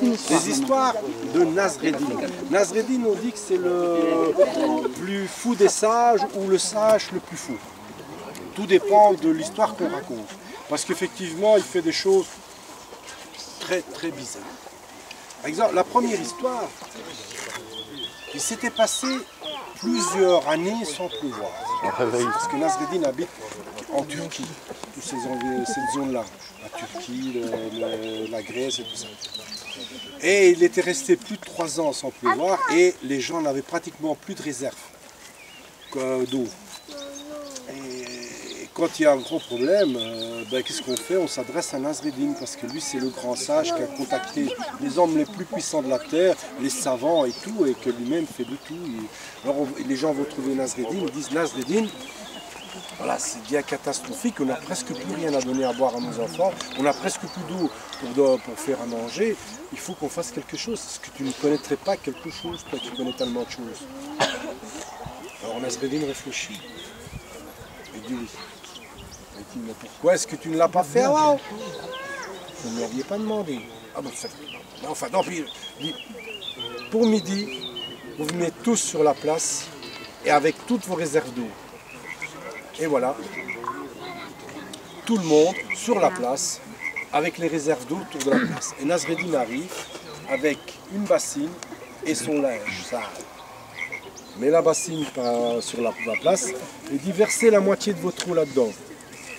Des histoires de Nasreddin. Nasreddin, on dit que c'est le plus fou des sages ou le sage le plus fou. Tout dépend de l'histoire qu'on raconte. Parce qu'effectivement, il fait des choses très très bizarres. Par exemple, la première histoire, il s'était passé plusieurs années sans pleuvoir. Parce que Nasreddin habite en Turquie, toutes cette zone-là. La Turquie, la Grèce et tout ça. Et il était resté plus de 3 ans sans pleuvoir et les gens n'avaient pratiquement plus de réserve d'eau. Et quand il y a un gros problème, qu'est-ce qu'on fait? On s'adresse à Nasreddin parce que lui c'est le grand sage qui a contacté les hommes les plus puissants de la terre, les savants et tout, et que lui-même fait de tout. Alors les gens vont trouver Nasreddin, ils disent Nasreddin, voilà, c'est bien catastrophique, on n'a presque plus rien à donner à boire à nos enfants, on n'a presque plus d'eau pour faire à manger, il faut qu'on fasse quelque chose. Est-ce que tu ne connaîtrais pas quelque chose, toi qui connais tellement de choses? Alors Nasreddin réfléchit, il dit oui. Il dit, mais pourquoi est-ce que tu ne l'as pas fait avant? Vous ne m'aviez pas demandé. Ah bon, ça fait... Enfin, non, puis il dit, pour midi, vous venez tous sur la place et avec toutes vos réserves d'eau. Et voilà, tout le monde sur la place, avec les réserves d'eau autour de la place. Et Nasreddin arrive avec une bassine et son linge sale. Met la bassine sur la place et dit versez la moitié de votre eau là-dedans.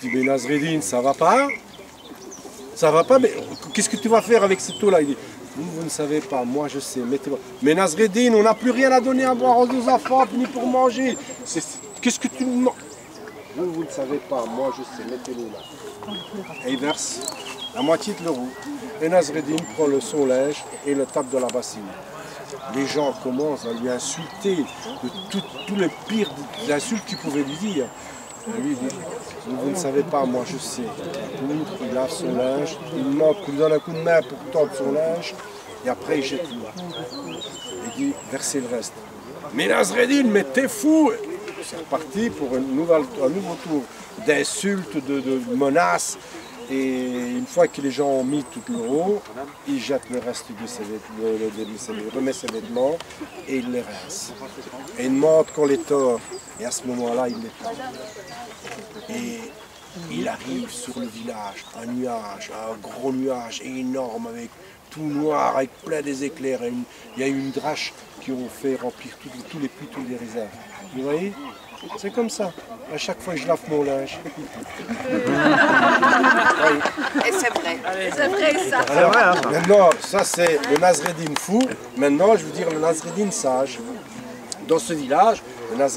Il dit mais Nasreddin, ça va pas? Ça va pas, mais qu'est-ce que tu vas faire avec cette eau-là? Il dit vous ne savez pas, moi je sais, mettez-moi. Mais Nasreddin, on n'a plus rien à donner à boire aux deux enfants, ni pour manger. Qu'est-ce que tu nous demandes? Vous ne savez pas, moi je sais, mettez-le là. Et il verse la moitié de l'eau. Et Nasreddin prend son linge et le tape dans la bassine. Les gens commencent à lui insulter de tous les pires insultes qu'ils pouvaient lui dire. Et lui il dit, vous ne savez pas, moi je sais. Il lave son linge, il lui donne un coup de main pour tordre son linge, et après il jette l'eau. Il dit, versez le reste. Mais Nasreddin, mais t'es fou! C'est reparti pour un nouveau tour d'insultes, de menaces. Et une fois que les gens ont mis toute l'eau, il jette le reste de ses vêtements, il remet ses vêtements et il les rince. Et il demande qu'on les tord. Et à ce moment-là, il les tord. Et il arrive sur le village, un nuage, un gros nuage énorme avec tout noir, avec plein des éclairs. Et il y a une drache qui ont fait remplir tous les puits, toutes les réserves. Vous voyez? C'est comme ça. À chaque fois que je lave mon linge. Et c'est vrai. C'est vrai ça. Alors, maintenant, ça c'est le Nasreddin fou. Maintenant, je veux dire le Nasreddin sage. Dans ce village, le Nasreddin